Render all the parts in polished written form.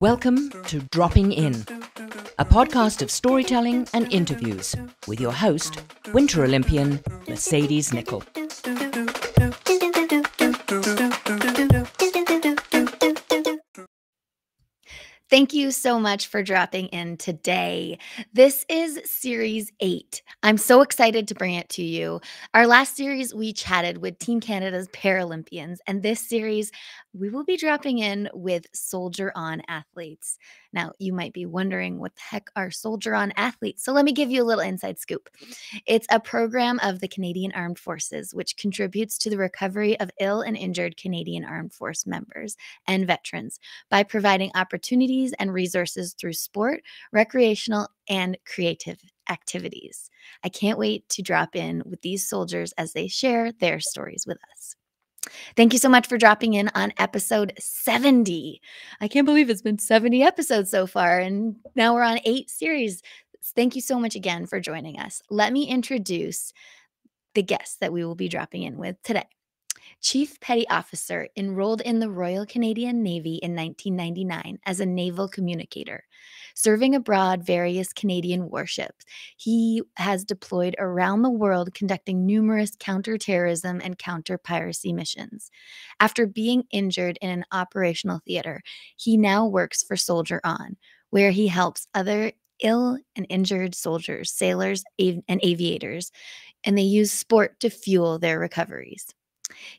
Welcome to Dropping In, a podcast of storytelling and interviews with your host, Winter Olympian Mercedes Nichol. Thank you so much for dropping in today. This is Series 8. I'm so excited to bring it to you. Our last series, we chatted with Team Canada's Paralympians, and this series, we will be dropping in with Soldier On athletes. Now, you might be wondering what the heck are Soldier On athletes? So let me give you a little inside scoop. It's a program of the Canadian Armed Forces, which contributes to the recovery of ill and injured Canadian Armed Force members and veterans by providing opportunities and resources through sport, recreational, and creative activities. I can't wait to drop in with these soldiers as they share their stories with us. Thank you so much for dropping in on episode 70. I can't believe it's been 70 episodes so far, and now we're on 8 series. Thank you so much again for joining us. Let me introduce the guests that we will be dropping in with today. Chief Petty Officer, enrolled in the Royal Canadian Navy in 1999 as a Naval Communicator. Serving abroad various Canadian warships, he has deployed around the world conducting numerous counterterrorism and counter-piracy missions. After being injured in an operational theater, he now works for Soldier On, where he helps other ill and injured soldiers, sailors, and aviators, and they use sport to fuel their recoveries.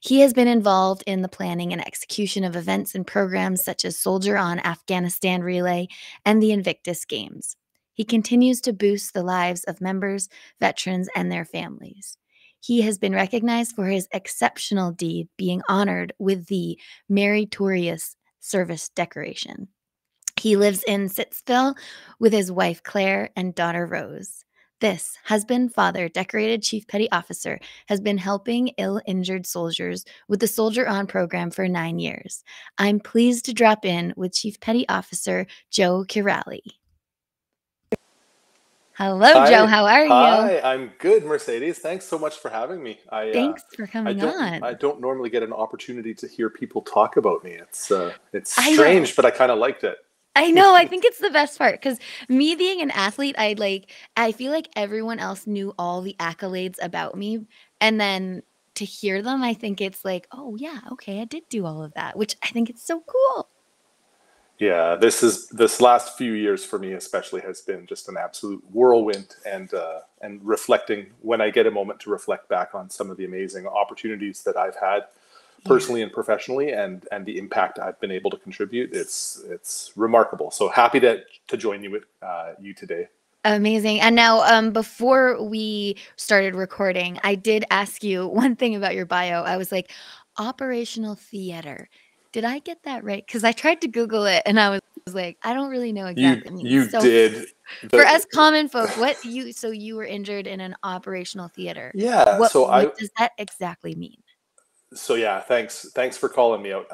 He has been involved in the planning and execution of events and programs such as Soldier On Afghanistan Relay and the Invictus Games. He continues to boost the lives of members, veterans, and their families. He has been recognized for his exceptional deed, being honored with the Meritorious Service Decoration. He lives in Sittsville with his wife Claire and daughter Rose. This husband, father, decorated Chief Petty Officer has been helping ill-injured soldiers with the Soldier On program for 9 years. I'm pleased to drop in with Chief Petty Officer Joe Kirali. Hello, Hi. Joe. How are you? Hi, I'm good, Mercedes. Thanks so much for having me. Thanks for coming on. I don't normally get an opportunity to hear people talk about me. It's I strange, know. but I kind of liked it. I know. I think it's the best part because me being an athlete, I feel like everyone else knew all the accolades about me. And then to hear them, I think it's like, oh, yeah, okay, I did do all of that, which I think it's so cool. Yeah, this last few years for me especially has been just an absolute whirlwind, and reflecting, when I get a moment to reflect back on some of the amazing opportunities that I've had personally and professionally, and the impact I've been able to contribute. It's remarkable. So happy to join you with you today. Amazing. And now, before we started recording, I did ask you one thing about your bio. I was like, operational theater. Did I get that right? Because I tried to Google it and I was like, I don't really know exactly what it means. You So did. for us common folk, so you were injured in an operational theater. Yeah. What does that exactly mean? So yeah, thanks for calling me out.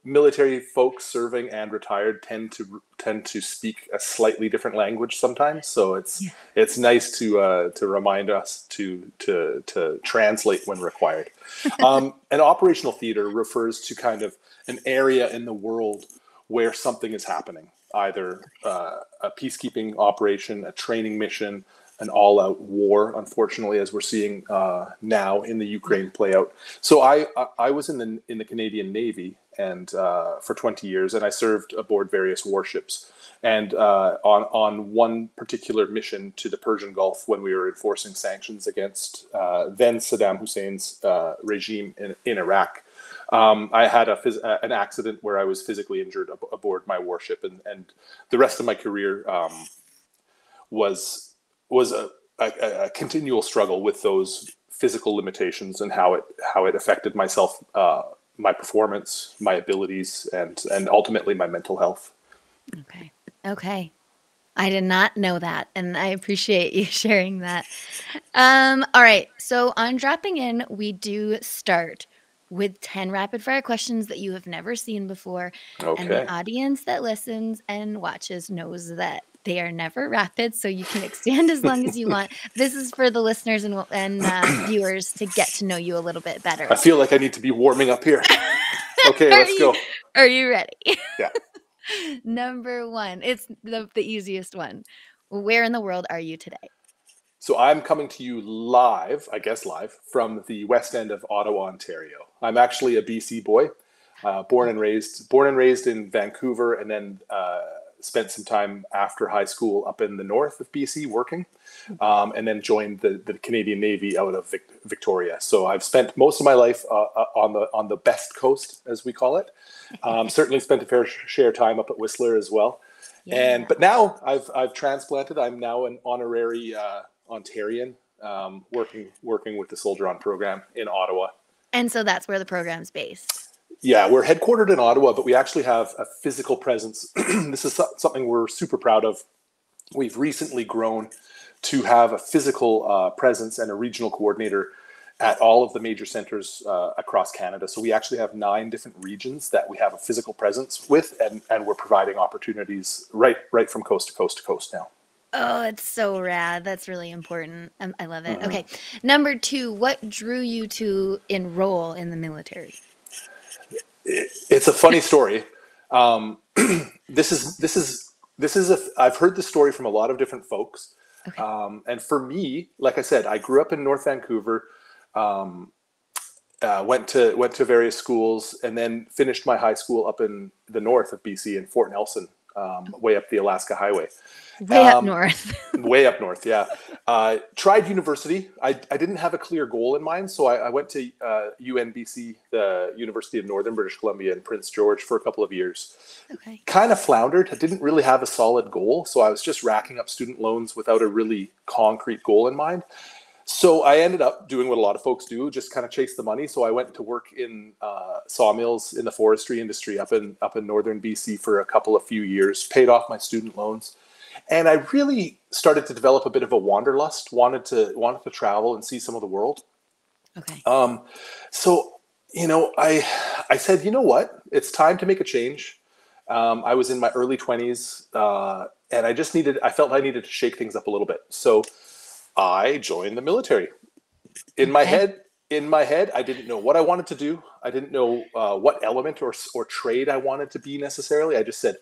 Military folks serving and retired tend to speak a slightly different language sometimes. So it's nice to remind us to translate when required. An operational theater refers to kind of an area in the world where something is happening, either a peacekeeping operation, a training mission, an all-out war, unfortunately, as we're seeing now in the Ukraine play out. So I was in the Canadian Navy and for 20 years, and I served aboard various warships. And on one particular mission to the Persian Gulf, when we were enforcing sanctions against then Saddam Hussein's regime in Iraq, I had an accident where I was physically injured aboard my warship, and the rest of my career was a continual struggle with those physical limitations and how it affected myself, my performance, my abilities, and ultimately my mental health. Okay. I did not know that, and I appreciate you sharing that. All right. So on dropping in, we do start with 10 rapid fire questions that you have never seen before. Okay. And the audience that listens and watches knows that they are never rapid, so you can extend as long as you want. This is for the listeners and viewers to get to know you a little bit better. I feel like I need to be warming up here. Okay, let's go. Are you ready? Yeah. Number one. It's the easiest one. Where in the world are you today? So I'm coming to you live, I guess live, from the west end of Ottawa, Ontario. I'm actually a BC boy, born and raised in Vancouver, and then spent some time after high school up in the north of BC working, and then joined the Canadian Navy out of Victoria. So I've spent most of my life on the best coast, as we call it. Certainly spent a fair share of time up at Whistler as well. Yeah. But now I've transplanted. I'm now an honorary Ontarian, working with the Soldier On program in Ottawa. And so that's where the program's based. Yeah, we're headquartered in Ottawa, but we actually have a physical presence. This is something we're super proud of. We've recently grown to have a physical presence and a regional coordinator at all of the major centers across Canada. So we actually have 9 different regions that we have a physical presence with, and we're providing opportunities right from coast to coast to coast now. Oh, it's so rad. That's really important. I love it. Okay. Number 2, what drew you to enroll in the military? It's a funny story. This is I've heard this story from a lot of different folks. Okay. And for me, like I said, I grew up in North Vancouver, went to various schools, and then finished my high school up in the north of BC in Fort Nelson, way up the Alaska Highway. Way up north. Way up north, yeah. Tried university. I didn't have a clear goal in mind, so I went to UNBC, the University of Northern British Columbia in Prince George, for a couple of years. Okay. Kind of floundered. I didn't really have a solid goal, so I was just racking up student loans without a really concrete goal in mind. So I ended up doing what a lot of folks do, just kind of chase the money. So I went to work in sawmills in the forestry industry up in northern BC for a few years, paid off my student loans. And I really started to develop a bit of a wanderlust, wanted to travel and see some of the world. Okay. So, I said, you know what? It's time to make a change. I was in my early 20s, and I felt I needed to shake things up a little bit. So I joined the military. In my head, I didn't know what I wanted to do. I didn't know what element or trade I wanted to be necessarily. I just said,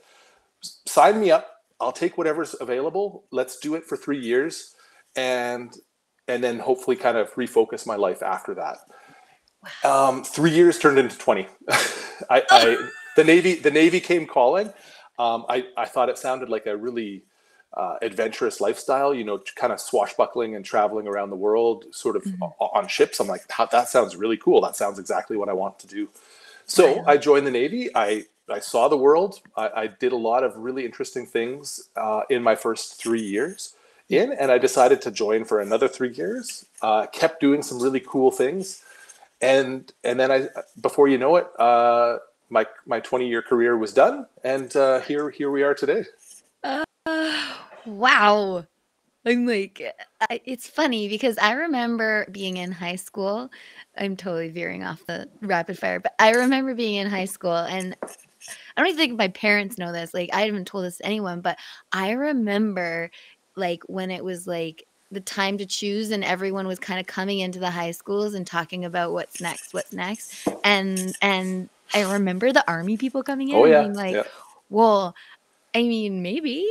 sign me up. I'll take whatever's available. Let's do it for 3 years, and then hopefully kind of refocus my life after that. 3 years turned into 20. The Navy came calling. I thought it sounded like a really adventurous lifestyle, kind of swashbuckling and traveling around the world, sort of on ships. I'm like, that sounds really cool. That sounds exactly what I want to do. So I joined the Navy. I saw the world. I did a lot of really interesting things in my first 3 years and I decided to join for another 3 years. Kept doing some really cool things. And then before you know it, my 20-year career was done. And here we are today. Wow. I'm like, it's funny because I remember being in high school. I'm totally veering off the rapid fire, but I remember being in high school, and I don't even think my parents know this. Like, I haven't told this to anyone, but I remember like when it was like the time to choose and everyone was kind of coming into the high schools and talking about what's next. And I remember the Army people coming in and being like, well, I mean, maybe.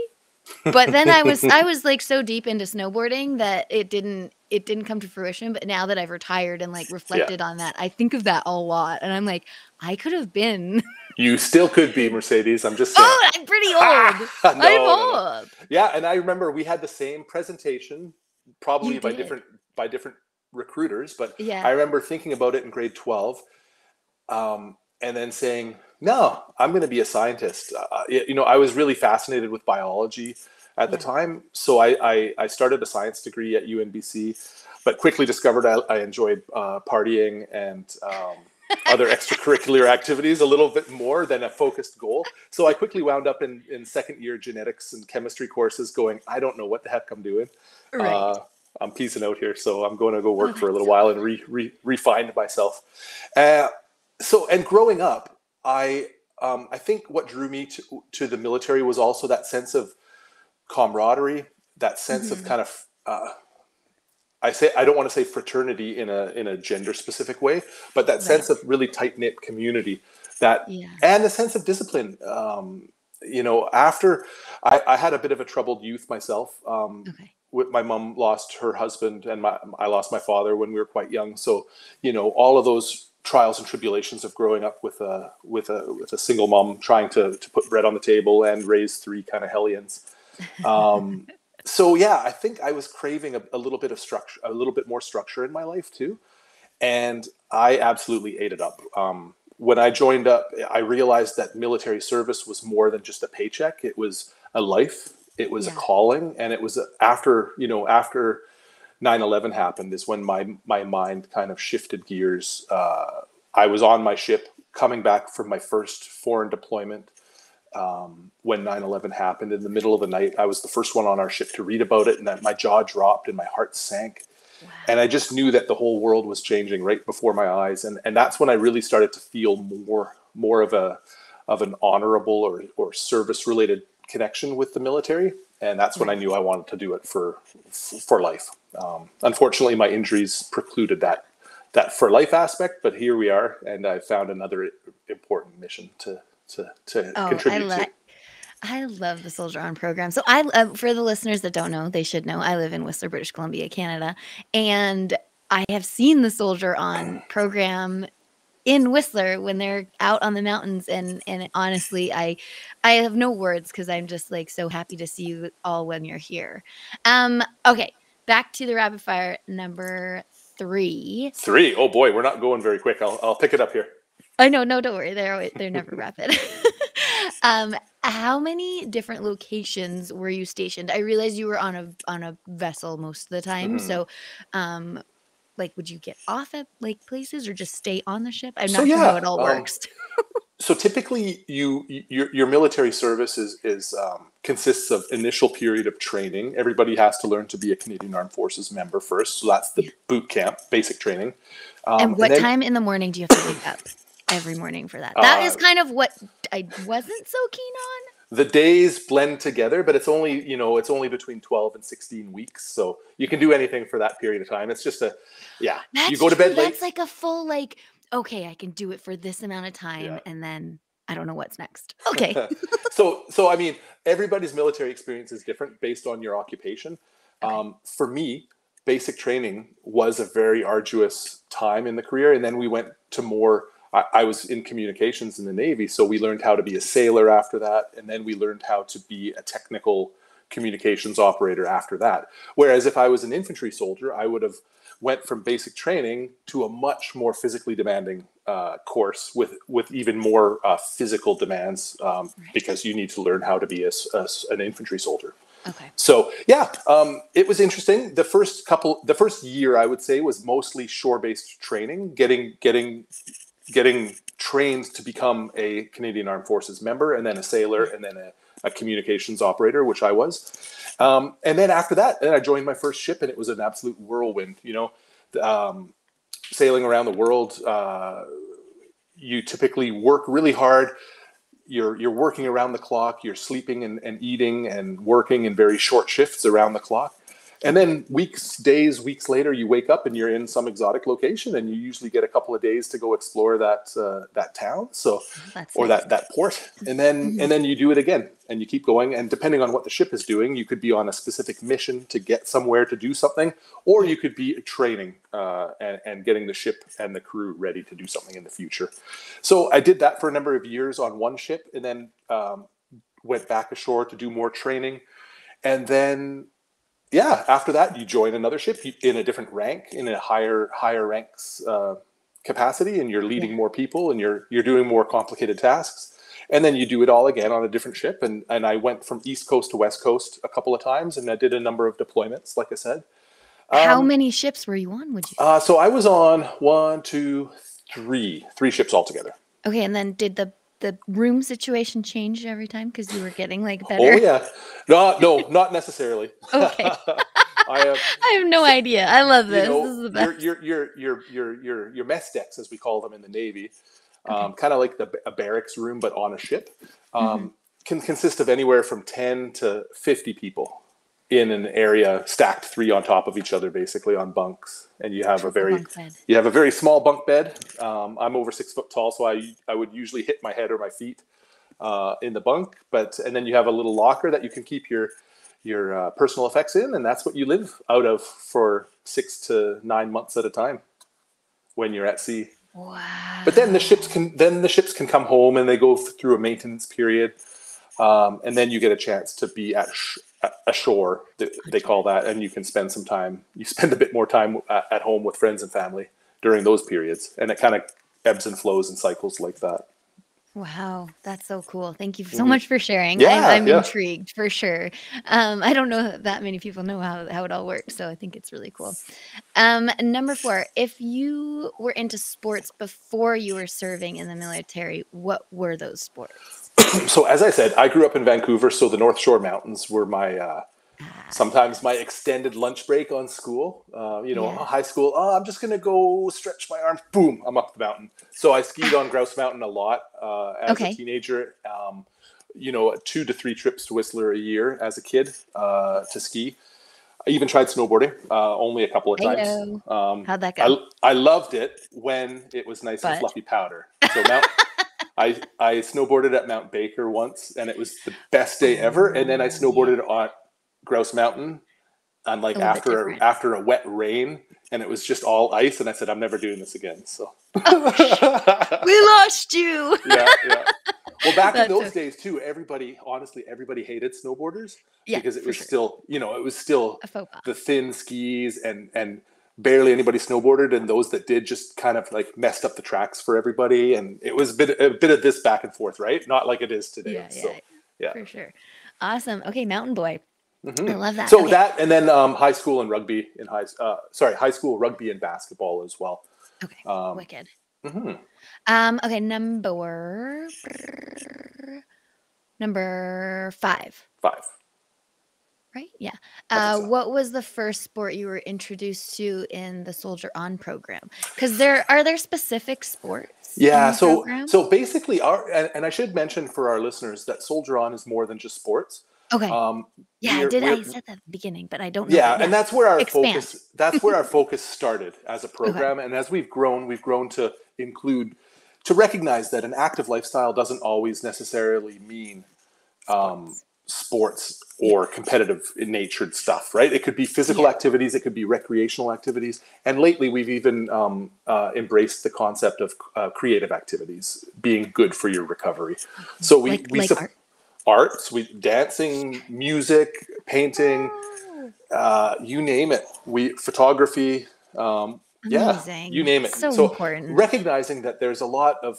But then I was like so deep into snowboarding that it didn't come to fruition. But now that I've retired and like reflected on that, I think of that a lot. And I'm like, I could have been. You still could be, Mercedes. I'm just saying. Oh, I'm pretty old. I'm old. Yeah, and I remember we had the same presentation, probably by different recruiters. But I remember thinking about it in grade 12, and then saying, no, I'm going to be a scientist. I was really fascinated with biology at the time. So I started a science degree at UNBC, but quickly discovered I enjoyed partying and other extracurricular activities a little bit more than a focused goal. So I quickly wound up in second year genetics and chemistry courses going, I don't know what the heck I'm doing. Right. I'm peacing out here. So I'm going to go work for a little while and refine myself. And growing up, I think what drew me to the military was also that sense of camaraderie, that sense of kind of, I don't want to say fraternity in a gender specific way, but that sense of really tight knit community that, Yeah. and the sense of discipline. After I had a bit of a troubled youth myself. Okay. With my mom lost her husband, and I lost my father when we were quite young. So, all of those trials and tribulations of growing up with a single mom trying to put bread on the table and raise three kind of hellions. So yeah, I think I was craving a little bit of structure, a little bit more structure in my life too. And I absolutely ate it up. When I joined up, I realized that military service was more than just a paycheck. It was a life. It was a Yeah. calling. And it was after 9/11 happened is when my mind kind of shifted gears. I was on my ship coming back from my first foreign deployment. When 9/11 happened in the middle of the night, I was the first one on our ship to read about it, and that my jaw dropped and my heart sank. Wow. And I just knew that the whole world was changing right before my eyes. And that's when I really started to feel more of an honorable or service related connection with the military. And that's when I Right. knew I wanted to do it for life. Unfortunately, my injuries precluded that for life aspect, but here we are, and I found another important mission to Oh, contribute to. I love the Soldier On program. So for the listeners that don't know, they should know. I live in Whistler, British Columbia, Canada, and I have seen the Soldier On program in Whistler when they're out on the mountains, and honestly, I have no words because I'm just like so happy to see you all when you're here. Okay, back to the rapid fire number 3. 3. Oh boy, we're not going very quick. I'll pick it up here. I know, no, don't worry. They're never rapid. How many different locations were you stationed? I realized you were on a vessel most of the time. Mhm. So, like, would you get off at like places or just stay on the ship? I'm So not sure how yeah, it all works. so typically your military service is consists of initial period of training. Everybody has to learn to be a Canadian Armed Forces member first. So that's the Yeah. boot camp, basic training. And And what then time in the morning do you have to wake up every morning for that? That is uh, kind of what I wasn't so keen on. the days blend together, but it's only between 12 and 16 weeks. So you can do anything for that period of time. It's just you That's go to true. bed late. That's like a full like, okay, I can do it for this amount of time, Yeah. and then I don't know what's next. Okay. So I mean, everybody's military experience is different based on your occupation. Okay. For me, basic training was a very arduous time in the career, and then we went to more. I was in communications in the Navy, so we learned how to be a sailor after that, and then we learned how to be a technical communications operator after that. Whereas if I was an infantry soldier, I would have went from basic training to a much more physically demanding course with even more physical demands, Right. because you need to learn how to be an infantry soldier. Okay. So yeah, it was interesting. The first year, I would say, was mostly shore-based training, getting trained to become a Canadian Armed Forces member, and then a sailor, and then a communications operator, which I was. And then after that, then I joined my first ship, and it was an absolute whirlwind. Sailing around the world, you typically work really hard. You're working around the clock. You're sleeping and eating and working in very short shifts around the clock. And then weeks later, you wake up and you're in some exotic location, and you usually get a couple of days to go explore that town. So, That's or nice. that port, and then you do it again, and you keep going. And depending on what the ship is doing, you could be on a specific mission to get somewhere to do something, or you could be training and getting the ship and the crew ready to do something in the future. So I did that for a number of years on one ship, and then went back ashore to do more training, and then yeah, after that, you join another ship in a different rank, in a higher ranks capacity, and you're leading Yeah. more people, and you're doing more complicated tasks. And then you do it all again on a different ship. And I went from East Coast to West Coast a couple of times, and I did a number of deployments, like I said. How many ships were you on, would you say? So I was on 1, 2, 3 ships altogether. Okay, and then did the room situation change every time because you were getting like better? Oh yeah, no, not necessarily. Okay. I have I have no idea. I love this. This is the best. your mess decks, as we call them in the Navy, Okay. kind of like a barracks room but on a ship, Mhm. can consist of anywhere from 10 to 50 people. in an area stacked 3 on top of each other, basically on bunks, and you have Bunk bed. a very small bunk bed. I'm over 6 foot tall, so I would usually hit my head or my feet in the bunk, and then you have a little locker that you can keep your personal effects in, and that's what you live out of for 6 to 9 months at a time when you're at sea. Wow. But then the ships can come home and they go through a maintenance period, and then you get a chance to be ashore. They call that, and you can spend some time. You spend a bit more time at home with friends and family during those periods, and it kind of ebbs and flows in cycles like that. Wow, that's so cool. Thank you so much for sharing. Yeah, I'm yeah. intrigued for sure. I don't know that many people know how it all works, so I think it's really cool. Number 4, if you were into sports before you were serving in the military, what were those sports? So as I said, I grew up in Vancouver, so the North Shore Mountains were my sometimes my extended lunch break on school. High school. Oh, I'm just gonna go stretch my arms. Boom, I'm up the mountain. So I skied on Grouse Mountain a lot as a teenager. 2 to 3 trips to Whistler a year as a kid to ski. I even tried snowboarding only a couple of times. How'd that go? I loved it when it was nice and fluffy powder. So I snowboarded at Mount Baker once, and it was the best day ever. And then I snowboarded on Grouse Mountain, and like after a wet rain, and it was just all ice. And I said, I'm never doing this again. So we lost you. Yeah. Well, back in those days too, everybody hated snowboarders because it was still, the thin skis and barely anybody snowboarded, and those that did just kind of like messed up the tracks for everybody, and it was a bit of this back and forth, right? Not like it is today. Yeah, for sure. Awesome. Okay, mountain boy. Mm-hmm. I love that. So that, and then high school rugby and basketball as well. Okay, wicked. Mm-hmm. Okay, number 5. 5. Right? Yeah. What was the first sport you were introduced to in the Soldier On program? Because are there specific sports? Yeah. In the program? So basically, and I should mention for our listeners that Soldier On is more than just sports. Okay. I said that at the beginning, but I don't know. Yeah, and that's where our focus. That's where our focus started as a program, and as we've grown to recognize that an active lifestyle doesn't always necessarily mean sports or competitive in natured stuff, right? It could be physical activities, it could be recreational activities, and lately we've even embraced the concept of creative activities being good for your recovery. So we arts, dancing, music, painting, you name it. Photography, amazing. You name it. So important. Recognizing that there's a lot of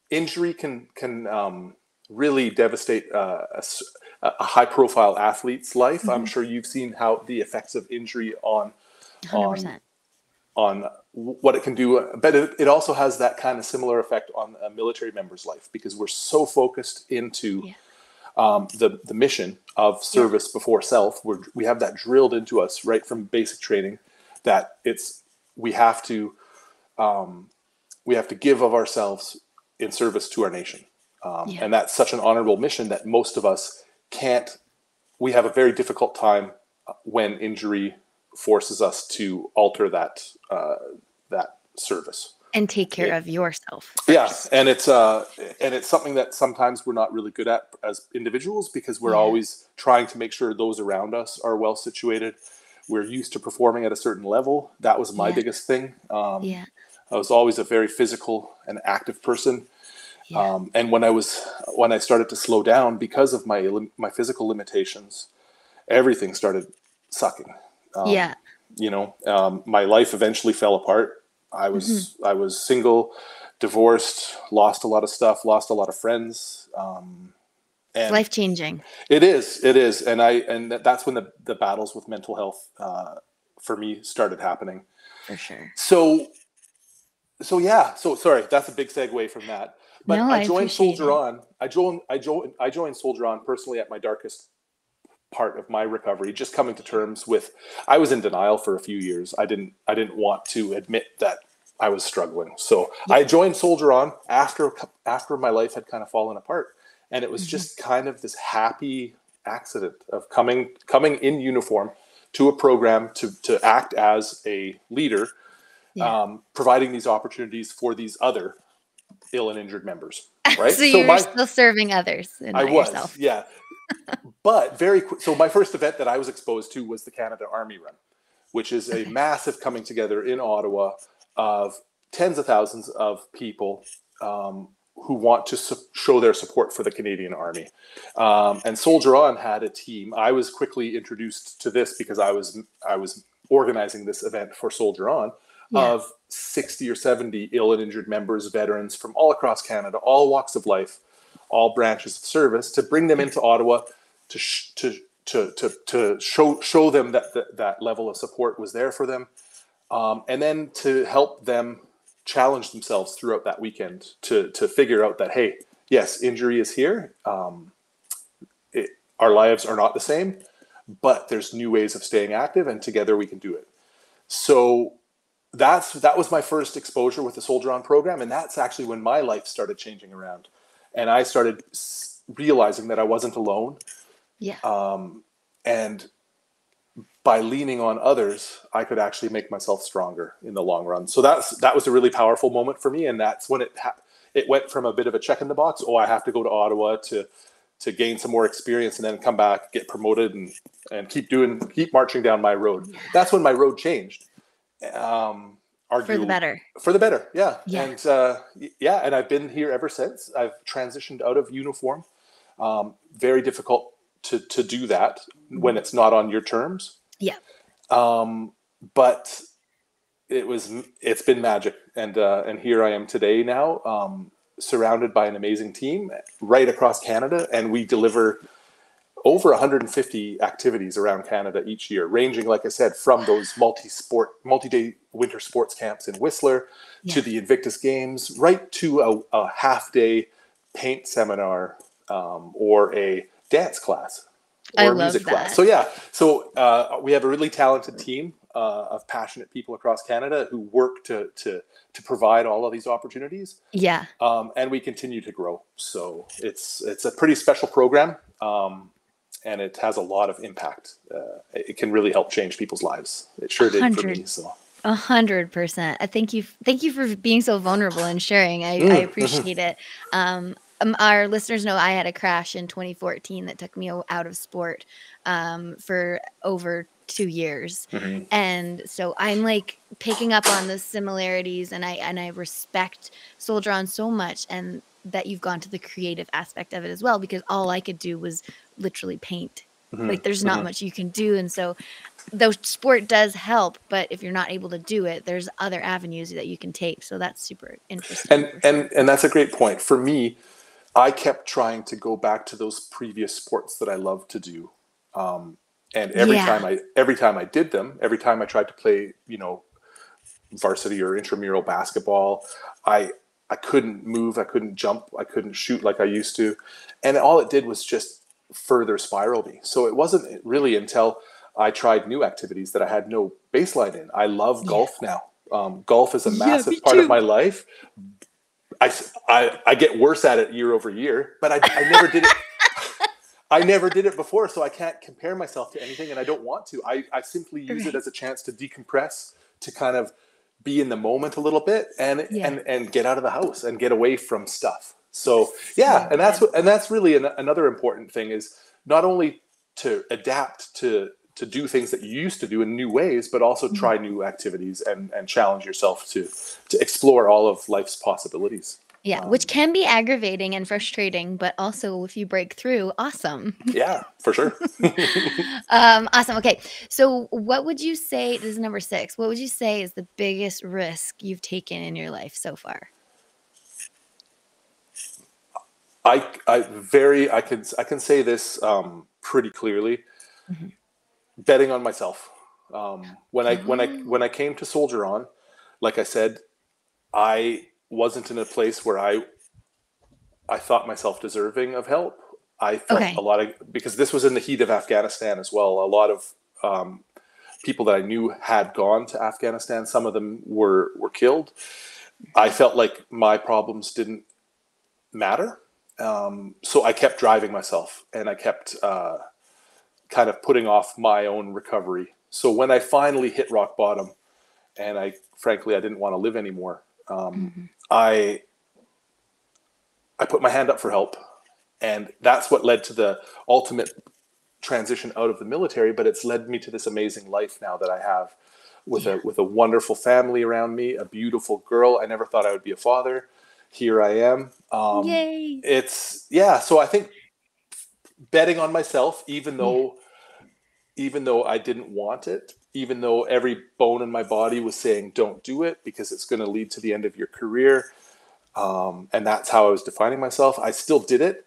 injury can really devastate a high-profile athlete's life. Mm-hmm. I'm sure you've seen how the effects of injury on 100%. On what it can do, but it also has that kind of similar effect on a military member's life, because we're so focused into the mission of service before self. We have that drilled into us right from basic training, that we have to give of ourselves in service to our nation. And that's such an honorable mission that most of us can't. We have a very difficult time when injury forces us to alter that service and take care of yourself first. Yeah, and it's something that sometimes we're not really good at as individuals, because we're always trying to make sure those around us are well situated. We're used to performing at a certain level. That was my biggest thing. I was always a very physical and active person. And when I started to slow down because of my physical limitations, everything started sucking. My life eventually fell apart. I was single, divorced, lost a lot of stuff, lost a lot of friends. It's life-changing. It is. And that's when the battles with mental health for me started happening. For sure. So sorry, that's a big segue from that. But I joined Soldier On. I joined Soldier On personally at my darkest part of my recovery, just coming to terms with, I was in denial for a few years. I didn't want to admit that I was struggling. So I joined Soldier On after my life had kind of fallen apart. And it was just kind of this happy accident of coming in uniform to a program to act as a leader, providing these opportunities for these other ill and injured members. Right. So you were still serving others and not yourself. Yeah. But so my first event that I was exposed to was the Canada Army Run, which is a massive coming together in Ottawa of tens of thousands of people who want to show their support for the Canadian Army. And Soldier On had a team. I was quickly introduced to this because I was organizing this event for Soldier On, of 60 or 70 ill and injured members, veterans from all across Canada, all walks of life, all branches of service, to bring them into Ottawa to show them that level of support was there for them, and then to help them challenge themselves throughout that weekend to figure out that, hey, yes, injury is here. Our lives are not the same, but there's new ways of staying active, and together we can do it. So that was my first exposure with the Soldier On program, and that's actually when my life started changing around, and I started realizing that I wasn't alone. And by leaning on others, I could actually make myself stronger in the long run. So that was a really powerful moment for me, and that's when it went from a bit of a check in the box. Oh, I have to go to Ottawa to gain some more experience, and then come back, get promoted, and keep marching down my road. That's when my road changed. For the better. For the better, yeah. And and I've been here ever since. I've transitioned out of uniform. Very difficult to do that when it's not on your terms. Yeah. But it's been magic, and here I am today now, surrounded by an amazing team right across Canada, and we deliver over 150 activities around Canada each year, ranging, like I said, from those multi-day winter sports camps in Whistler to the Invictus Games, right to a half-day paint seminar or a dance class or a music class. So we have a really talented team of passionate people across Canada who work to provide all of these opportunities. Yeah. And we continue to grow. So it's a pretty special program. And it has a lot of impact. It can really help change people's lives. It sure did for me. So 100%. Thank you for being so vulnerable and sharing. I appreciate it. Our listeners know I had a crash in 2014 that took me out of sport for over 2 years. And so I'm like picking up on the similarities, and I respect Soldier On so much, and that you've gone to the creative aspect of it as well, because all I could do was literally paint. Like there's not much you can do. And so though sport does help, but if you're not able to do it, there's other avenues that you can take. So that's super interesting. And that's a great point. For me, I kept trying to go back to those previous sports that I loved to do. And every time I did them, every time I tried to play, varsity or intramural basketball, I couldn't move, I couldn't jump, I couldn't shoot like I used to. And all it did was just further spiral me. So it wasn't really until I tried new activities that I had no baseline in. I love golf now. Golf is a massive part of my life. I get worse at it year over year, but I never did it. I never did it before, so I can't compare myself to anything, and I don't want to. I simply use it as a chance to decompress, to kind of be in the moment a little bit, and get out of the house and get away from stuff. So and that's really another important thing, is not only to adapt to do things that you used to do in new ways, but also try new activities and challenge yourself to explore all of life's possibilities. Yeah, which can be aggravating and frustrating, but also if you break through, awesome. Yeah, for sure. Awesome. Okay, so what would you say, this is number 6, what would you say is the biggest risk you've taken in your life so far? I can say this pretty clearly. Betting on myself. When I came to Soldier On, like I said, I wasn't in a place where I thought myself deserving of help. I felt because this was in the heat of Afghanistan as well. A lot of people that I knew had gone to Afghanistan. Some of them were killed. I felt like my problems didn't matter. So I kept driving myself, and I kept kind of putting off my own recovery. So when I finally hit rock bottom, and I didn't want to live anymore, I put my hand up for help, and that's what led to the ultimate transition out of the military. But it's led me to this amazing life now that I have, with a wonderful family around me, a beautiful girl. I never thought I would be a father. Here I am. Yay! So I think betting on myself, even though I didn't want it, even though every bone in my body was saying, don't do it because it's going to lead to the end of your career. And that's how I was defining myself. I still did it.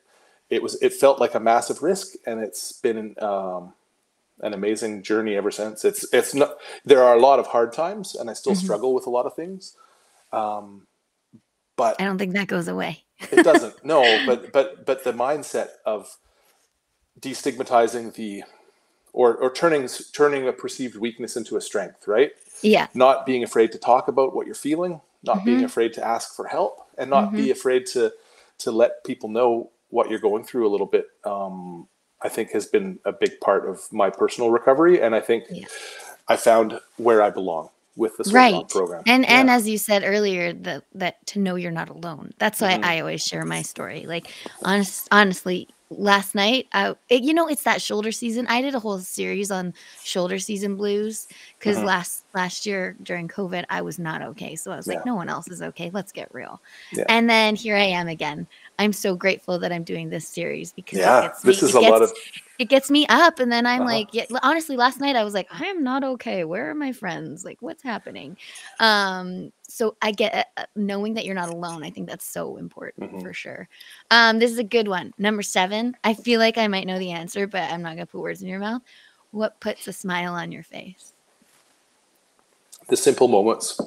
It felt like a massive risk, and it's been an amazing journey ever since. It's not, there are a lot of hard times, and I still struggle with a lot of things. But I don't think that goes away. It doesn't. No, but the mindset of destigmatizing or turning a perceived weakness into a strength, right? Yeah. Not being afraid to talk about what you're feeling, not being afraid to ask for help, and not be afraid to let people know what you're going through a little bit. I think has been a big part of my personal recovery, and I think I found where I belong with the Swim Down program. And as you said earlier, that to know you're not alone. That's why I always share my story. Like honestly, last night, it's that shoulder season. I did a whole series on shoulder season blues because last year during COVID, I was not okay. So I was like, no one else is okay. Let's get real. Yeah. And then here I am again. I'm so grateful that I'm doing this series because it gets me up, and then I'm like, honestly, last night I was like, I am not okay. Where are my friends? Like, what's happening? So I get knowing that you're not alone. I think that's so important for sure. This is a good one. Number 7. I feel like I might know the answer, but I'm not going to put words in your mouth. What puts a smile on your face? The simple moments.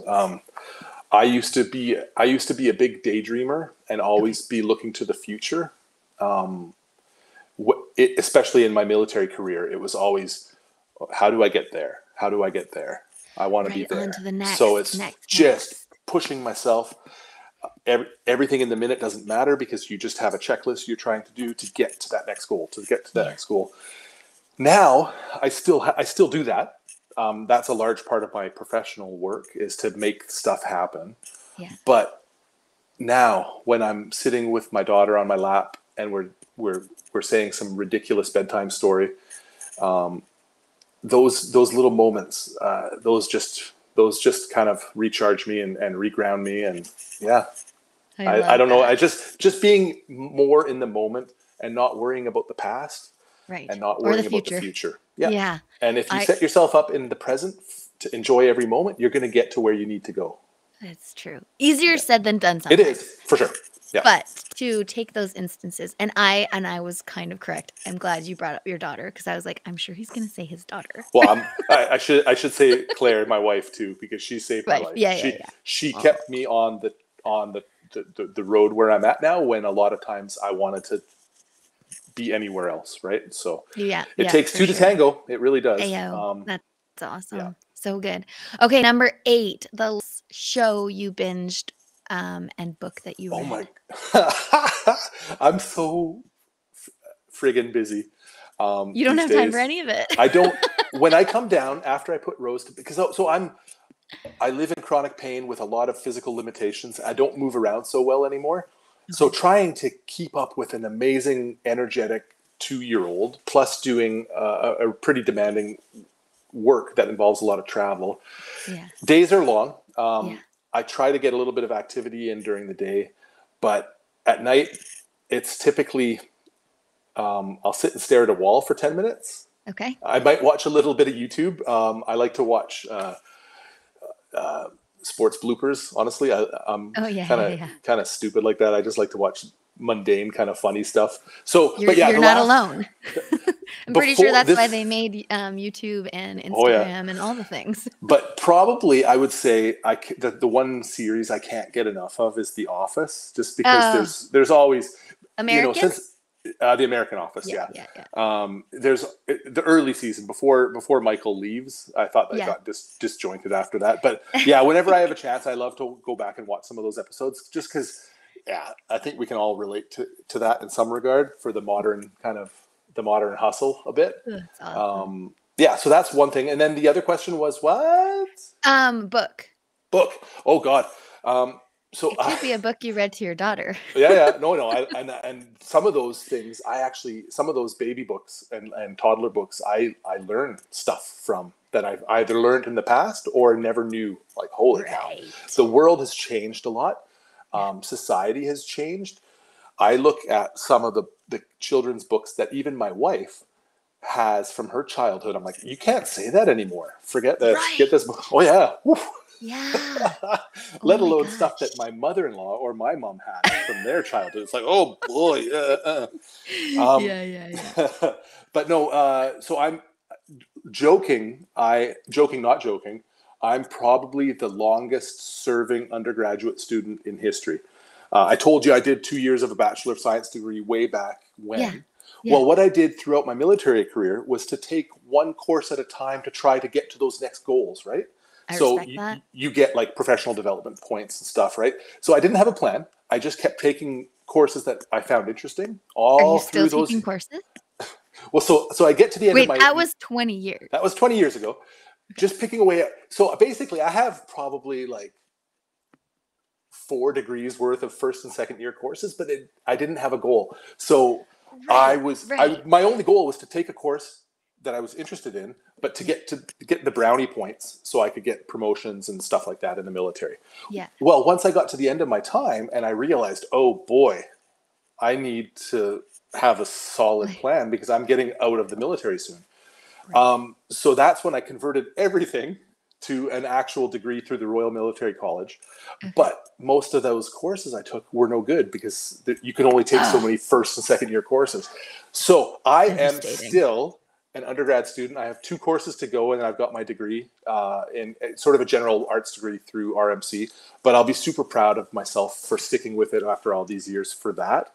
I used to be a big daydreamer and always be looking to the future. Especially in my military career, it was always, how do I get there? How do I get there? I want to be there. On to the next, so it's just pushing myself. Everything in the minute doesn't matter because you just have a checklist you're trying to do to get to that next goal, next goal. Now, I still do that. That's a large part of my professional work, is to make stuff happen. Yeah. But now when I'm sitting with my daughter on my lap and we're saying some ridiculous bedtime story, those little moments, those just kind of recharge me and reground me. And I don't know. I just being more in the moment and not worrying about the past. Right. And not worrying about the future. Yeah. And if you set yourself up in the present to enjoy every moment, you're going to get to where you need to go. That's true. Easier said than done sometimes. It is, for sure. Yeah. But to take those instances, and I was kind of correct. I'm glad you brought up your daughter, because I was like, I'm sure he's going to say his daughter. Well, I should say Claire, my wife too, because she saved my life. She kept me on the road where I'm at now, when a lot of times I wanted to be anywhere else, right? So it takes two to tango. It really does. That's awesome. Yeah. So good. Okay, number 8, the show you binged and book that you read. Oh my! I'm so friggin' busy. You don't have time for any of it. I don't. When I come down after I put Rose to, because I live in chronic pain with a lot of physical limitations. I don't move around so well anymore. So trying to keep up with an amazing, energetic 2-year-old, plus doing a pretty demanding work that involves a lot of travel. Yeah. Days are long. I try to get a little bit of activity in during the day, but at night, it's typically, I'll sit and stare at a wall for 10 minutes. Okay. I might watch a little bit of YouTube. I like to watch sports bloopers. Honestly, I'm kind of stupid like that. I just like to watch mundane, kind of funny stuff. So, you're not alone. I'm pretty sure that's why they made YouTube and Instagram and all the things. But probably I would say the one series I can't get enough of is The Office, just because there's always American? Since the American Office. Yeah. There's the early season before Michael leaves. I thought that got disjointed after that. But whenever I have a chance, I love to go back and watch some of those episodes, just because I think we can all relate to that in some regard, for the modern kind of the modern hustle a bit. That's awesome. Yeah, so that's one thing. And then the other question was what? Book. Book. Oh God. So It could be a book you read to your daughter. yeah. No. And some of those things, some of those baby books and toddler books, I learned stuff from that I've either learned in the past or never knew. Like, holy cow, the world has changed a lot. Society has changed. I look at some of the children's books that even my wife has from her childhood. I'm like, you can't say that anymore. Forget that. Right. Get this book. Oh yeah. Woof. Yeah. Let alone stuff that my mother-in-law or my mom had from their childhood. It's like, oh boy. Yeah. But no, so I'm joking, not joking, I'm probably the longest serving undergraduate student in history. I told you I did 2 years of a Bachelor of Science degree way back when. Yeah. Well, what I did throughout my military career was to take one course at a time to try to get to those next goals, right? So you get like professional development points and stuff, right? So I didn't have a plan. I just kept taking courses that I found interesting. Are you still taking courses? Well, so I get to the end of my... Wait, that was 20 years. That was 20 years ago. Just picking away at... So basically, I have probably like 4 degrees worth of first and second year courses, but I didn't have a goal. So my only goal was to take a course that I was interested in, but to get the brownie points so I could get promotions and stuff like that in the military. Yeah. Well, once I got to the end of my time and I realized, oh boy, I need to have a solid plan because I'm getting out of the military soon. Right. So that's when I converted everything to an actual degree through the Royal Military College. Okay. But most of those courses I took were no good because you can only take so many first and second year courses. So I am still an undergrad student. I have 2 courses to go and I've got my degree in sort of a general arts degree through RMC. But I'll be super proud of myself for sticking with it after all these years for that.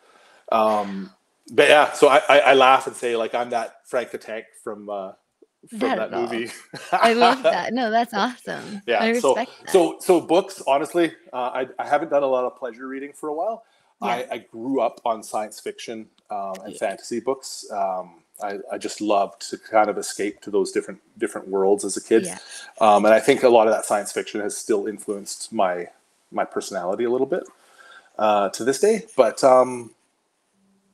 But yeah, so I laugh and say like I'm that Frank the Tank from that movie. I love that. No, that's awesome. Yeah. I respect that. So books, honestly, I haven't done a lot of pleasure reading for a while. Yeah. I grew up on science fiction and fantasy books. I just loved to kind of escape to those different worlds as a kid. Yeah. And I think a lot of that science fiction has still influenced my personality a little bit to this day. But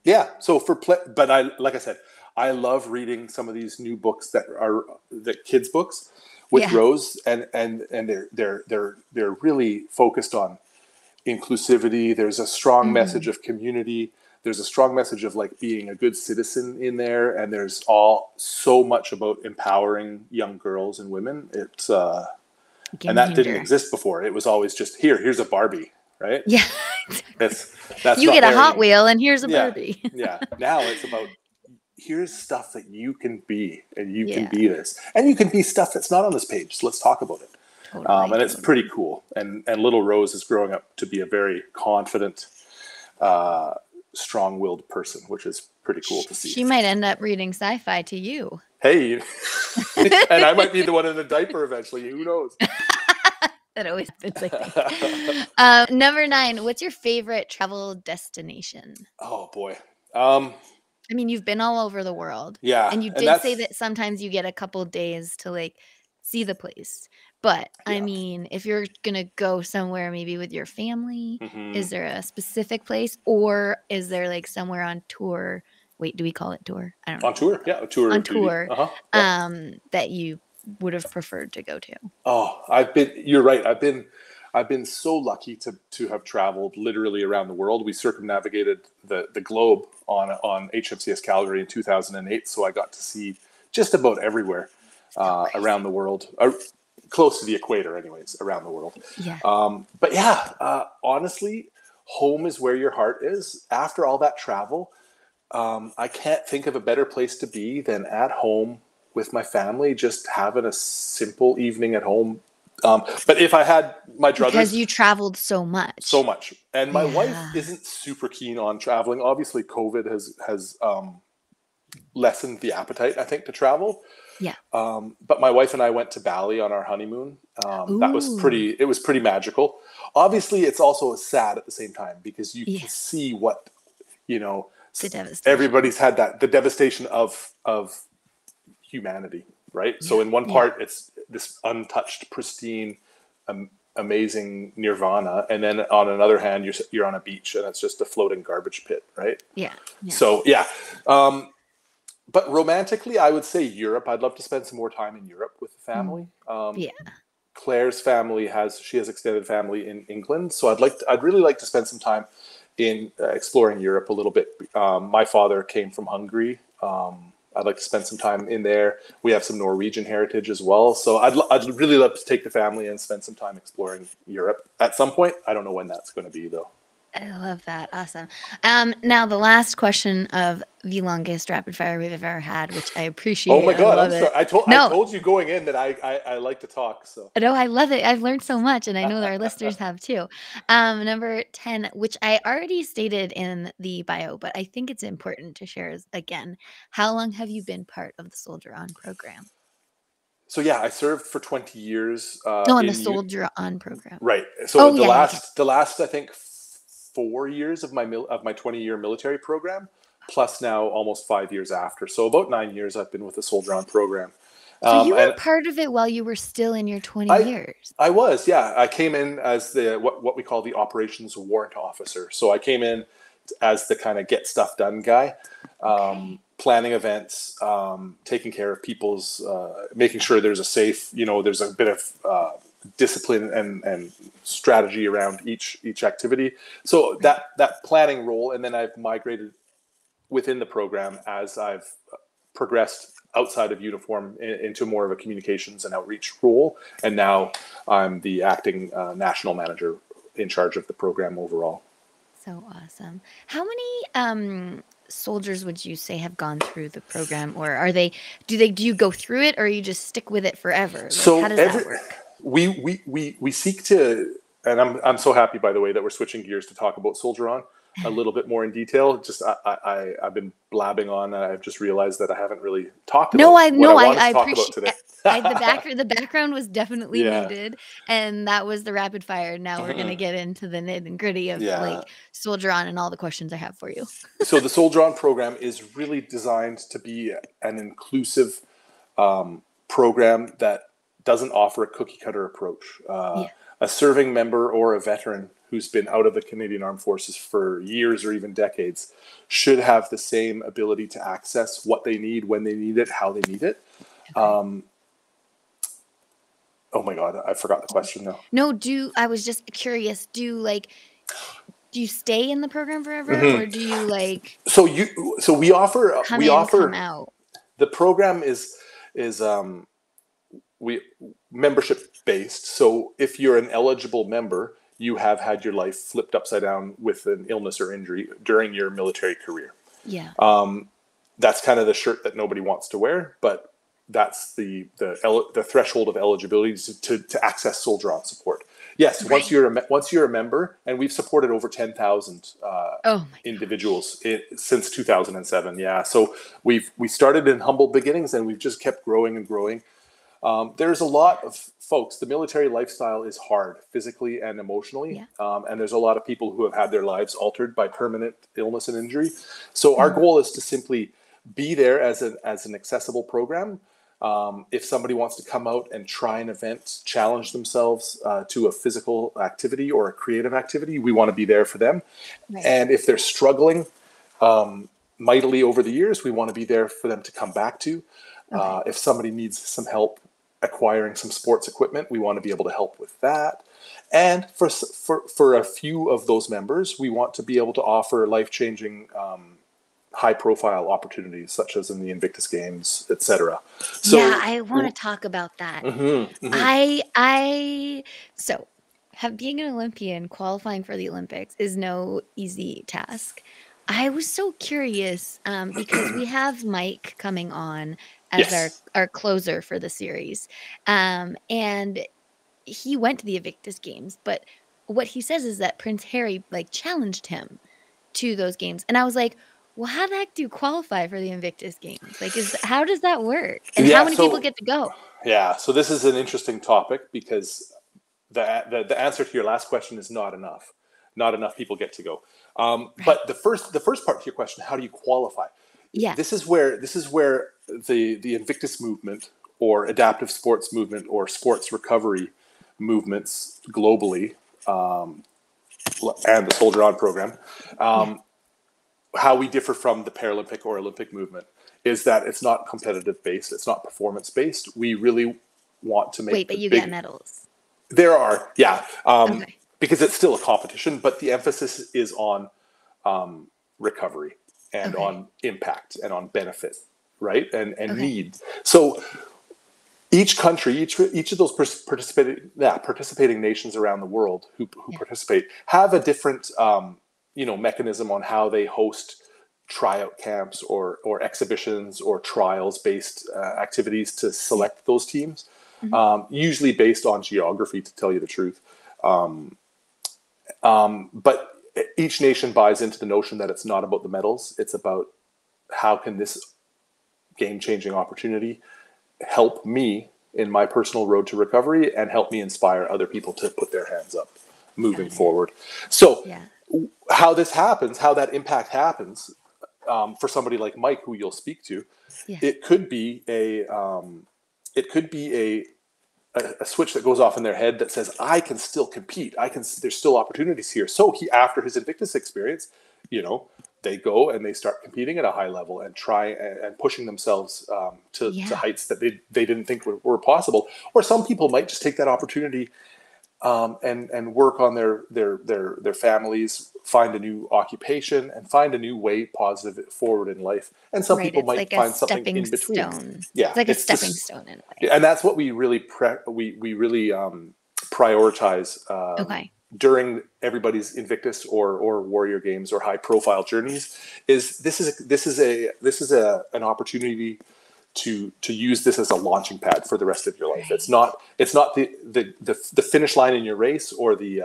yeah, so like I said, I love reading some of these new books that are the kids' books with Rose, and they're really focused on inclusivity. There's a strong message of community. There's a strong message of like being a good citizen in there, and there's so much about empowering young girls and women. It's and that didn't exist before. It was always just here's a Barbie, right? Yeah, that's you get a Hot Wheel, and here's a Barbie. Yeah, now it's about here's stuff that you can be, and you can be this, and you can be stuff that's not on this page. So let's talk about it. Totally, and it's pretty cool. And little Rose is growing up to be a very confident, strong-willed person, which is pretty cool to see. She might end up reading sci-fi to you. Hey, and I might be the one in the diaper eventually. Who knows? That always happens, I think. Number 9, what's your favorite travel destination? Oh, boy. I mean, you've been all over the world. Yeah. And you did say that sometimes you get a couple days to like see the place. But I mean, if you're going to go somewhere maybe with your family, is there a specific place, or is there like somewhere on tour? Wait, do we call it tour? I don't know. On tour? Yeah, a tour. On tour that you would have preferred to go to? Oh, you're right. I've been so lucky to have traveled literally around the world. We circumnavigated the globe on HMCS Calgary in 2008. So I got to see just about everywhere around the world, close to the equator anyways, around the world. Yeah. But yeah, honestly, home is where your heart is. After all that travel, I can't think of a better place to be than at home with my family, just having a simple evening at home. But if I had my druthers... Because you traveled so much. And my wife isn't super keen on traveling. Obviously, COVID has lessened the appetite, I think, to travel. Yeah. But my wife and I went to Bali on our honeymoon. That was pretty magical. Obviously, it's also sad at the same time because you can see what, The devastation. Everybody's had the devastation of humanity, right? Yeah. So in one part, it's this untouched, pristine, amazing nirvana, and then on another hand, you're on a beach and it's just a floating garbage pit, right? Yeah. So but romantically, I would say Europe. I'd love to spend some more time in Europe with the family. Claire's family has extended family in England, so I'd really like to spend some time in exploring Europe a little bit. My father came from Hungary. I'd like to spend some time in there. We have some Norwegian heritage as well, so I'd really love to take the family and spend some time exploring Europe at some point. I don't know when that's going to be though. I love that. Awesome. Now the last question of the longest rapid fire we've ever had, which I appreciate. Oh my God, I'm sorry. I told you going in that I like to talk. So no, I love it. I've learned so much, and I know that our listeners have too. Number 10, which I already stated in the bio, but I think it's important to share again. How long have you been part of the Soldier On program? So I served for 20 years. On the Soldier On program. Right. So the last I think 4 years of my 20-year military program, plus now almost 5 years after. So about 9 years I've been with the Soldier On program. So you were part of it while you were still in your 20 years. I was, yeah. I came in as what we call the operations warrant officer. So I came in as the kind of get stuff done guy, planning events, taking care of people's, making sure there's a safe, there's a bit of discipline and strategy around each activity. So that planning role, and then I've migrated within the program as I've progressed outside of uniform into more of a communications and outreach role, and now I'm the acting national manager in charge of the program overall. So awesome. How many soldiers would you say have gone through the program, or do you go through it, or you just stick with it forever? Like, so how does that work? We seek to, and I'm so happy, by the way, that we're switching gears to talk about Soldier On a little bit more in detail. Just I've been blabbing on. I've just realized that I haven't really talked about what I wanted to talk about today. The background was definitely muted, and that was the rapid fire. Now we're gonna get into the nitty and gritty of like Soldier On and all the questions I have for you. So the Soldier On program is really designed to be an inclusive program that doesn't offer a cookie cutter approach. A serving member or a veteran who's been out of the Canadian Armed Forces for years or even decades should have the same ability to access what they need, when they need it, how they need it. Okay. Oh my God, I forgot the question now. No, I was just curious. Do you stay in the program forever, or do you like? So we offer come out. The program is membership based. So if you're an eligible member, you have had your life flipped upside down with an illness or injury during your military career. Yeah. That's kind of the shirt that nobody wants to wear, but that's the threshold of eligibility to access Soldier On support. Yes, right. Once you're a member, and we've supported over 10,000 individuals since 2007. Yeah, so we started in humble beginnings, and we've just kept growing and growing. There's a lot of folks. The military lifestyle is hard physically and emotionally, and there's a lot of people who have had their lives altered by permanent illness and injury. So our goal is to simply be there as an accessible program. If somebody wants to come out and try an event, challenge themselves to a physical activity or a creative activity, we want to be there for them. Right. And if they're struggling mightily over the years, we want to be there for them to come back to. If somebody needs some help acquiring some sports equipment, we want to be able to help with that. And for a few of those members, we want to be able to offer life-changing high-profile opportunities, such as in the Invictus Games, etc. So, I want to talk about that. Being an Olympian, qualifying for the Olympics is no easy task. I was so curious because we have Mike coming on as our closer for the series, and he went to the Invictus Games, but what he says is that Prince Harry challenged him to those games, and I was like, well, how the heck do you qualify for the Invictus Games? How does that work? And how many people get to go? Yeah, so this is an interesting topic because the answer to your last question is not enough. not enough people get to go. But the first part to your question, how do you qualify? Yeah. This is where the Invictus movement or adaptive sports movement or sports recovery movements globally, and the Soldier On program, how we differ from the Paralympic or Olympic movement is that it's not competitive based, it's not performance based. We really want to make. Wait, but you get medals. There are, Okay. because it's still a competition, but the emphasis is on recovery and on impact and on benefit, right? And need. So each country, each of those participating nations around the world who participate have a different mechanism on how they host tryout camps or exhibitions or trials based activities to select those teams. Usually based on geography, to tell you the truth. But each nation buys into the notion that it's not about the medals. It's about how can this game-changing opportunity help me in my personal road to recovery and help me inspire other people to put their hands up moving forward. So how this happens, how that impact happens for somebody like Mike, who you'll speak to, it could be a switch that goes off in their head that says, I can still compete. There's still opportunities here. So after his Invictus experience, they go and they start competing at a high level and try and pushing themselves to heights that they didn't think were possible. Or some people might just take that opportunity and work on their families, find a new occupation, and find a new way positive forward in life. And some people might find something in between. Yeah, it's like a stepping stone in a way. And that's what we really prioritize during everybody's Invictus or Warrior Games or high profile journeys. This is an opportunity to use this as a launching pad for the rest of your life. It's not the finish line in your race or the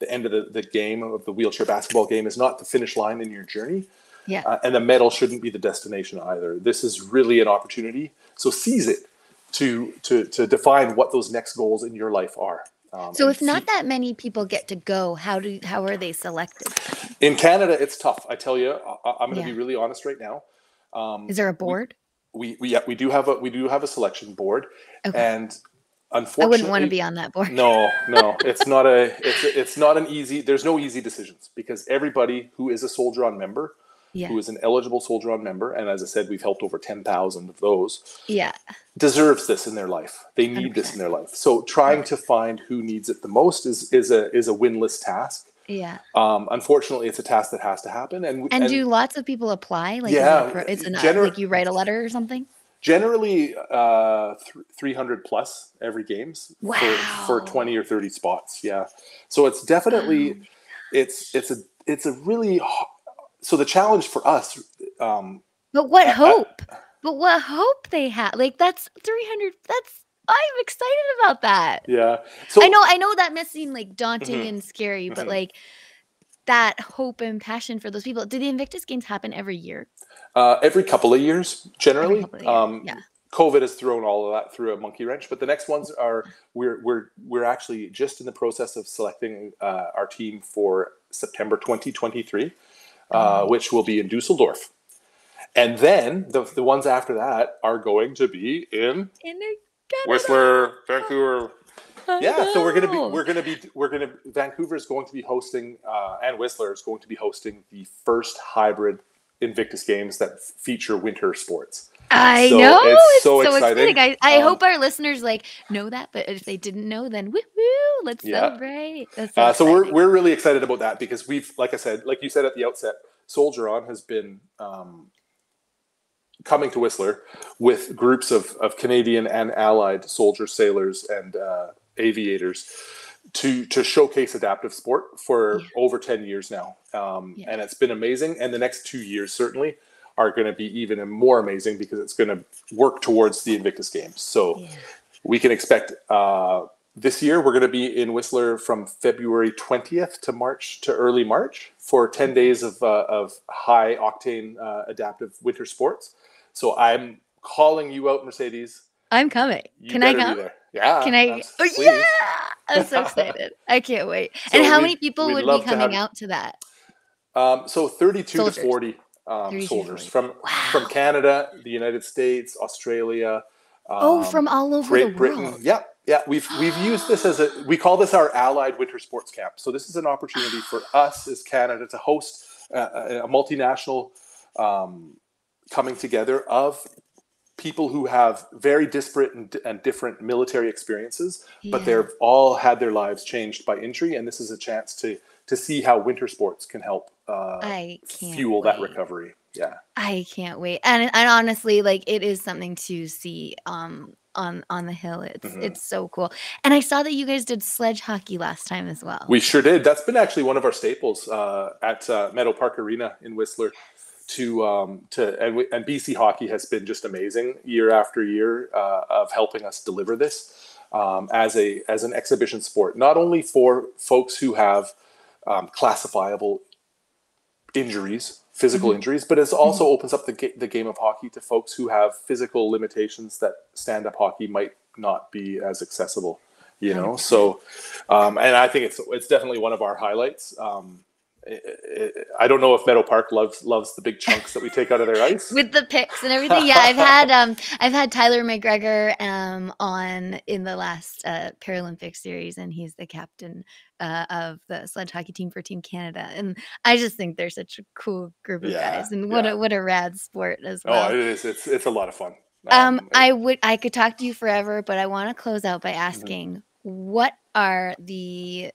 end of the game of the wheelchair basketball game is not the finish line in your journey. And the medal shouldn't be the destination either. This is really an opportunity. So seize it to define what those next goals in your life are. So if not that many people get to go, how are they selected? In Canada, it's tough. I tell you, I'm going to be really honest right now. Is there a board? We do have a selection board, and unfortunately, I wouldn't want to be on that board. No, it's not an easy. There's no easy decisions because everybody who is a Soldier On member, who is an eligible Soldier On member, and as I said, we've helped over 10,000 of those. Deserves this in their life. They need 100%. This in their life. So trying to find who needs it the most is a winless task. Unfortunately, it's a task that has to happen. And do lots of people apply? Like, like you write a letter or something? Generally, 300 plus every games for 20 or 30 spots. Yeah. So it's definitely, it's a really, so the challenge for us. But what hope? But what hope they have? Like that's 300. I'm excited about that. Yeah. So I know that must seem like daunting and scary, but like that hope and passion for those people. Do the Invictus Games happen every year? Every couple of years, generally. Yeah. COVID has thrown all of that through a monkey wrench, but the next ones are we're actually just in the process of selecting our team for September 2023, which will be in Dusseldorf, and then the ones after that are going to be in Whistler, Vancouver. Yeah, so Vancouver is going to be hosting, and Whistler is going to be hosting the first hybrid Invictus Games that feature winter sports. I know. It's so exciting. I hope our listeners know that, but if they didn't know, then woohoo, let's celebrate. So we're really excited about that because we've, like you said at the outset, Soldier On has been coming to Whistler with groups of Canadian and allied soldiers, sailors, and aviators to showcase adaptive sport for over 10 years now. And it's been amazing. And the next 2 years certainly are going to be even more amazing because it's going to work towards the Invictus Games. So we can expect this year we're going to be in Whistler from February 20th to early March for 10 days of high octane adaptive winter sports. So I'm calling you out, Mercedes. I'm coming. Can I come? Be there. Yeah. Can I? Please. I'm so excited. I can't wait. So And how many people we'd would be love to coming have out to that? so 32 to Soldiers. 40 32 to soldiers 40. from Wow. Canada, the United States, Australia, Oh, from all over the Great Britain. world. Yeah, yeah. We've used this as we call this our Allied Winter Sports Camp. So this is an opportunity for us as Canada to host a multinational coming together of people who have very disparate and different military experiences, but Yeah. they've all had their lives changed by injury, and this is a chance to see how winter sports can help I can't fuel that wait. recovery. Yeah. I can't wait. And honestly, like it is something to see on the hill. It's so cool. And I saw that you guys did sledge hockey last time as well. We sure did. That's been actually one of our staples at Meadow Park Arena in Whistler. And BC Hockey has been just amazing year after year of helping us deliver this as an exhibition sport, not only for folks who have classifiable injuries, physical injuries, but it also opens up the game of hockey to folks who have physical limitations that stand-up hockey might not be as accessible. 100%. So and I think it's definitely one of our highlights. I don't know if Meadow Park loves the big chunks that we take out of their ice with the picks and everything. Yeah, I've had Tyler McGregor on in the last Paralympic series, and he's the captain of the sledge hockey team for Team Canada, and I just think they're such a cool group of guys, and what a rad sport as well. Oh, it is. It's a lot of fun. I could talk to you forever, but I want to close out by asking, what are the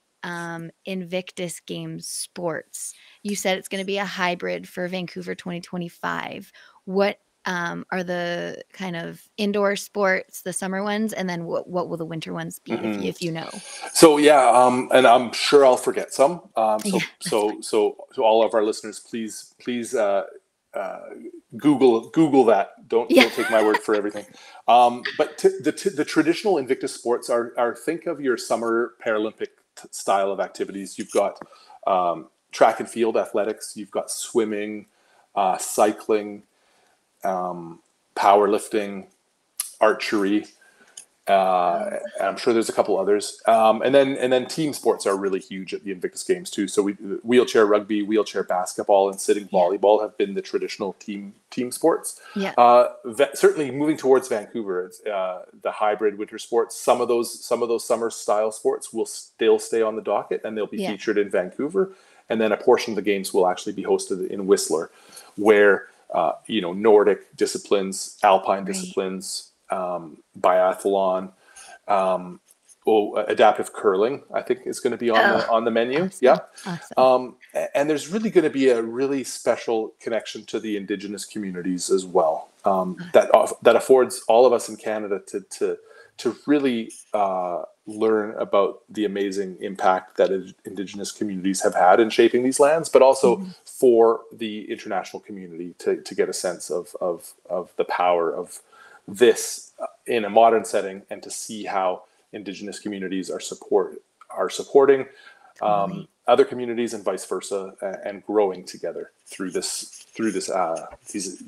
Invictus Games sports? You said it's going to be a hybrid for Vancouver 2025. What are the kind of indoor sports, the summer ones, and then what will the winter ones be, if you know? So and I'm sure I'll forget some. So to all of our listeners, please Google that. Don't take my word for everything. But the traditional Invictus sports are think of your summer Paralympic style of activities. You've got track and field athletics. You've got swimming, cycling, powerlifting, archery. And I'm sure there's a couple others. And then team sports are really huge at the Invictus Games too. So wheelchair rugby, wheelchair basketball, and sitting volleyball have been the traditional team sports. Yeah. Certainly moving towards Vancouver, the hybrid winter sports. Some of those summer style sports will still stay on the docket, and they'll be featured in Vancouver. And then a portion of the games will actually be hosted in Whistler, where Nordic disciplines, alpine disciplines, biathlon, adaptive curling, I think is going to be on the menu. Awesome. Yeah. Awesome. And there's really going to be a really special connection to the Indigenous communities as well. That affords all of us in Canada to really learn about the amazing impact that Indigenous communities have had in shaping these lands, but also for the international community to get a sense of the power of this in a modern setting, and to see how Indigenous communities are supporting other communities and vice versa, and growing together through these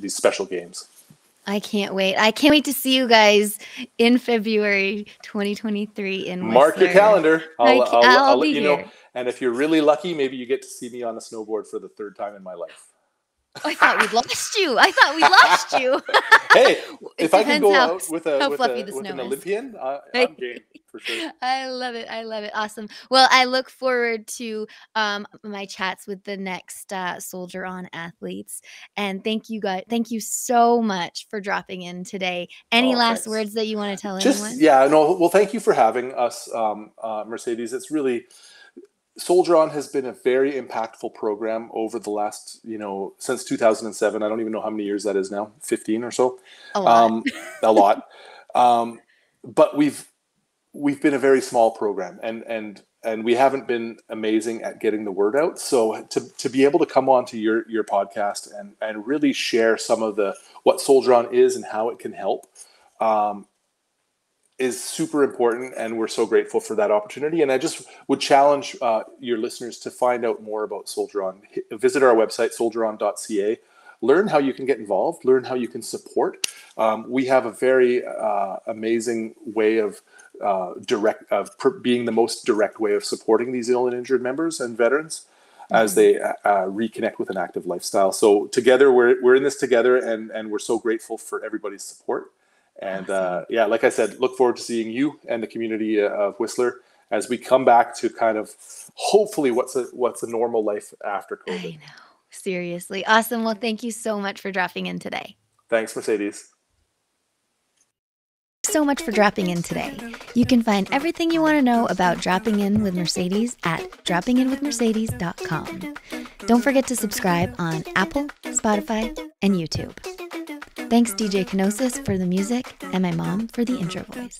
special games. I can't wait. I can't wait to see you guys in February 2023 in Whistler. Mark your calendar. I'll let you here. know. And if you're really lucky, maybe you get to see me on a snowboard for the third time in my life. I thought we'd lost you. Hey, if I can go out with an is. Olympian, I'm game for sure. I love it. Awesome. Well, I look forward to my chats with the next Soldier On athletes. And thank you guys. Thank you so much for dropping in today. Any last words that you want to tell anyone? Well, thank you for having us, Mercedes. It's really, Soldier On has been a very impactful program over the last, since 2007. I don't even know how many years that is now, 15 or so. A lot. But we've been a very small program, and we haven't been amazing at getting the word out. So to be able to come on to your podcast and really share some of what Soldier On is and how it can help, is super important, and we're so grateful for that opportunity. And I just would challenge your listeners to find out more about Soldier On. Visit our website, soldieron.ca. Learn how you can get involved. Learn how you can support. We have a very amazing way of being the most direct way of supporting these ill and injured members and veterans as they reconnect with an active lifestyle. So together, we're in this together, and we're so grateful for everybody's support. And Awesome. like I said, look forward to seeing you and the community of Whistler as we come back to kind of hopefully what's a normal life after COVID. I know. Seriously. Awesome. Well, thank you so much for dropping in today. Thanks, Mercedes. So much for dropping in today. You can find everything you want to know about Dropping In with Mercedes at droppinginwithmercedes.com. Don't forget to subscribe on Apple, Spotify, and YouTube. Thanks DJ Kenosis for the music and my mom for the intro voice.